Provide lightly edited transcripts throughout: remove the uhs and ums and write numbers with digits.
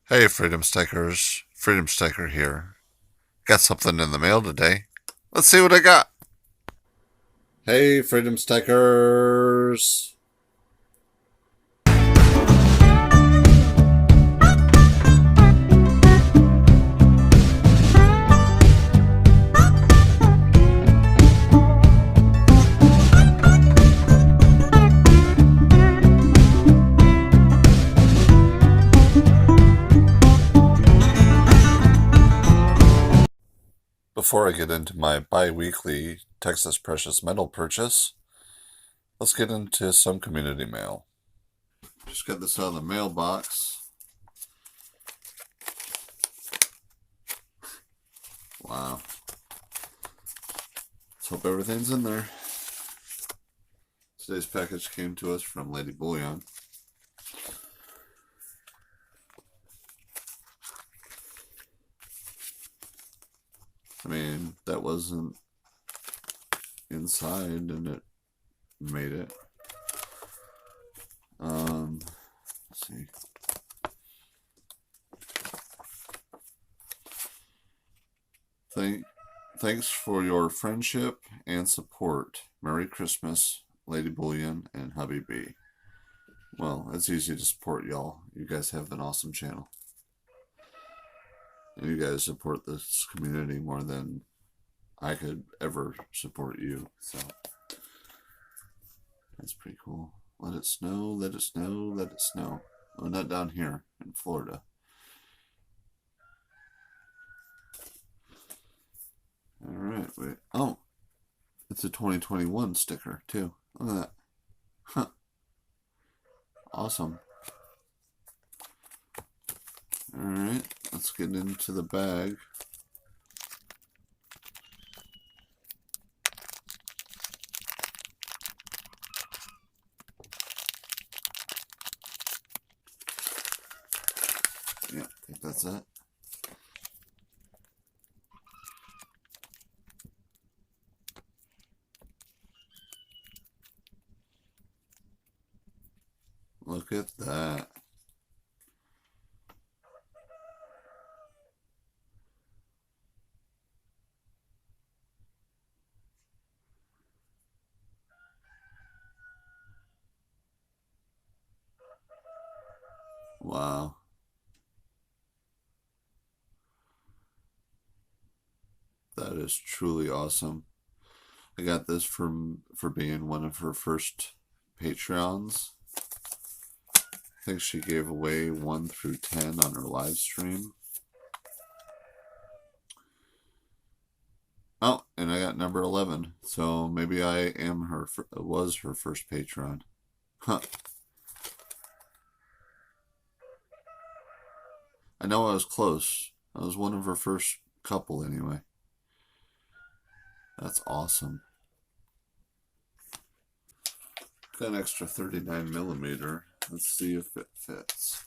Hey, Freedom Stickers. Freedom Sticker here. Got something in the mail today. Let's see what I got. Hey, Freedom Stickers. Before I get into my bi-weekly Texas Precious Metal purchase, let's get into some community mail. Just got this out of the mailbox. Wow. Let's hope everything's in there. Today's package came to us from Lady Bullion. I mean, that wasn't inside and it made it. Let's see. Thanks for your friendship and support. Merry Christmas, Lady Bullion and Hubby B. Well, it's easy to support y'all. You guys have an awesome channel. And you guys support this community more than I could ever support you. So that's pretty cool. Let it snow, let it snow, let it snow. Oh, not down here in Florida. Alright, wait. Oh, it's a 2021 sticker too. Look at that. Huh. Awesome. Alright, let's get into the bag. Yeah, I think that's it. Look at that. Wow. That is truly awesome. I got this for being one of her first Patreons. I think she gave away 1 through 10 on her live stream. Oh, and I got number 11. So maybe I am was her first patron. Huh. I know I was close. I was one of her first couple anyway. That's awesome. Got an extra 39 millimeter. Let's see if it fits.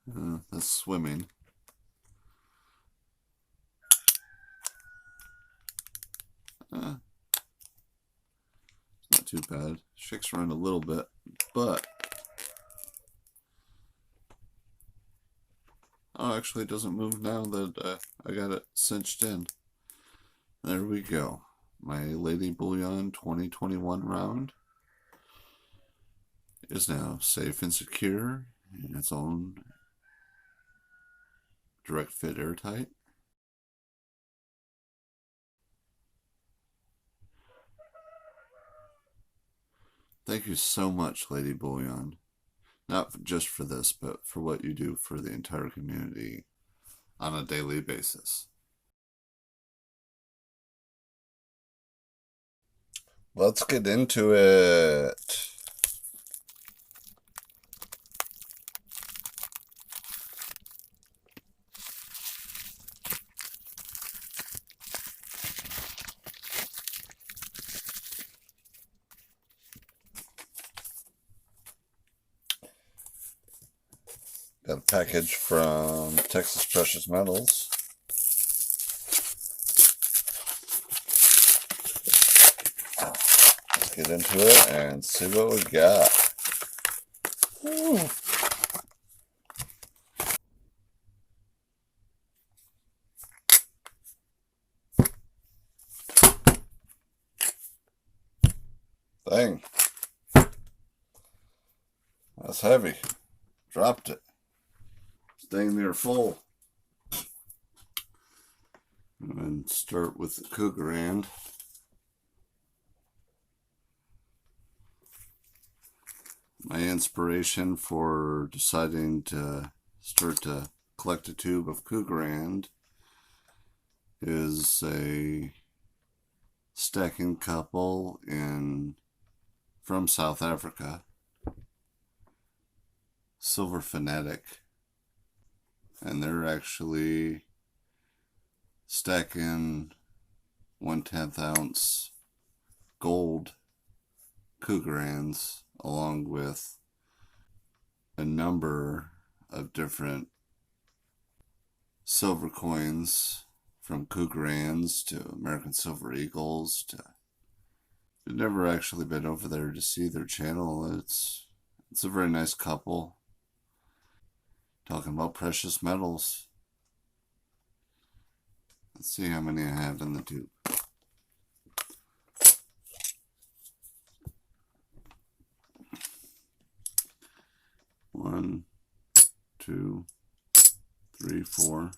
That's swimming. It's not too bad. Shakes around a little bit, but oh, actually, it doesn't move now that I got it cinched in. There we go. My Lady Bullion 2021 round is now safe and secure in its own direct fit airtight. Thank you so much, Lady Bullion. Not just for this, but for what you do for the entire community on a daily basis. Let's get into it. Got a package from Texas Precious Metals. get into it and see what we got. Ooh. Dang. That's heavy. Dropped it. Staying there full. And start with the Krugerrand. My inspiration for deciding to start to collect a tube of Krugerrand is a stacking couple from South Africa, Silver Fanatic, and they're actually stacking 1/10 ounce gold Krugerrands along with a number of different silver coins, from Krugerrands to American Silver Eagles. I've never actually been over there to see their channel. It's a very nice couple. Talking about precious metals. Let's see how many I have in the tube. One, 2, 3, 4,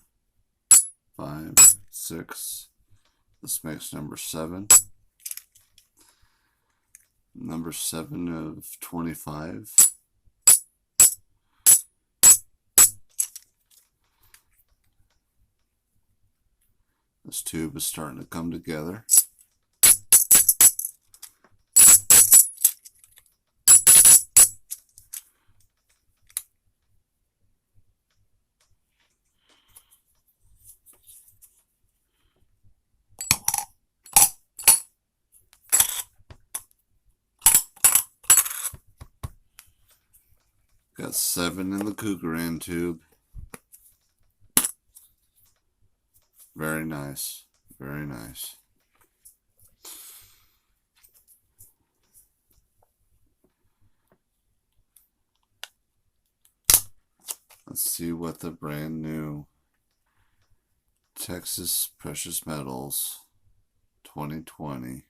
5, 6. This makes number 7. Number 7 of 25. This tube is starting to come together. Got 7 in the Krugerrand tube. Very nice. Very nice. Let's see what the brand new Texas Precious Metals 2020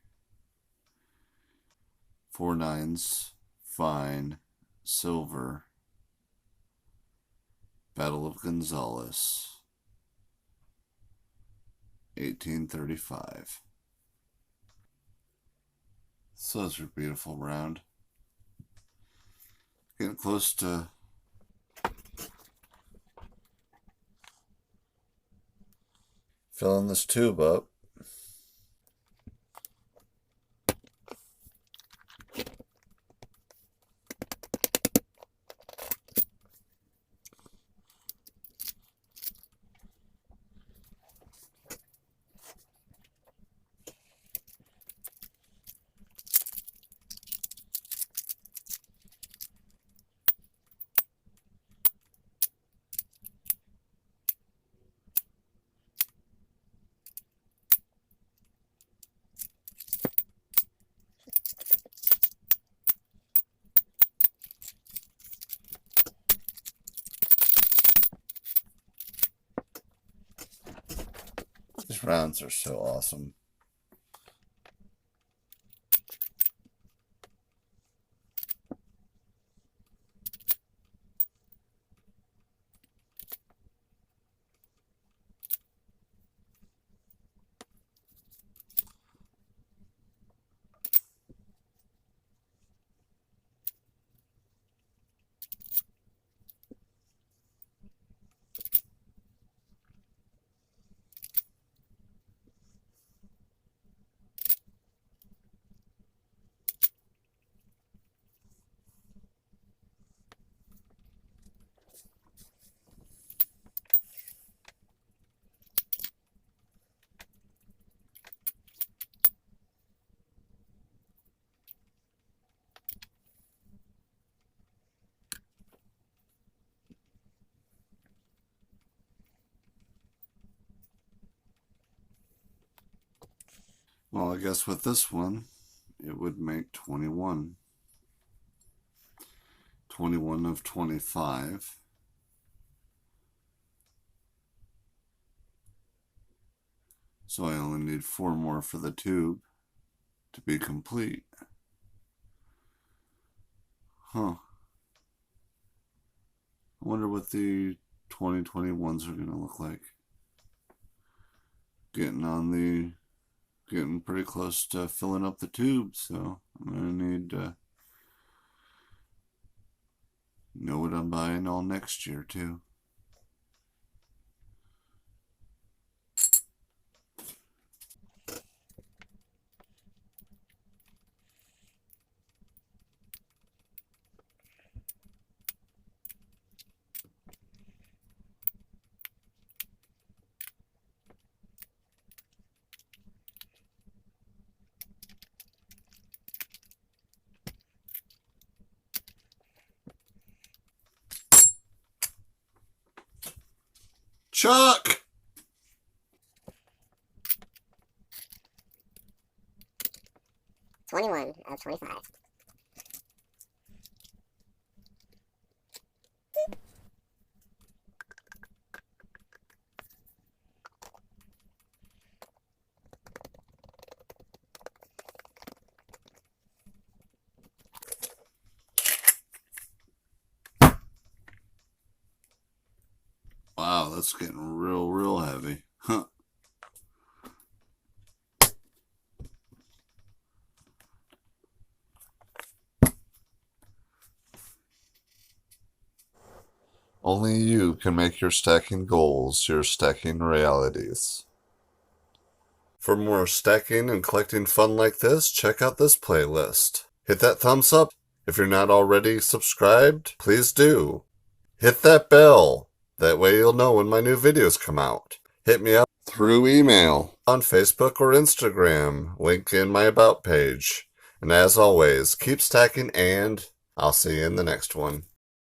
4 9s fine silver Battle of Gonzales 1835. So those are beautiful round. Getting close to filling this tube up. These rounds are so awesome. Well, I guess with this one, it would make 21. 21 of 25. So I only need 4 more for the tube to be complete. Huh. I wonder what the 2021s are going to look like. Getting pretty close to filling up the tube, so I'm going to need to know what I'm buying all next year, too. Chuck! $21 of 25. Wow, that's getting real heavy. Huh. Only you can make your stacking goals your stacking realities. For more stacking and collecting fun like this, check out this playlist. Hit that thumbs up. If you're not already subscribed, please do. Hit that bell. That way you'll know when my new videos come out. Hit me up through email, on Facebook or Instagram, link in my About page. And as always, keep stacking and I'll see you in the next one.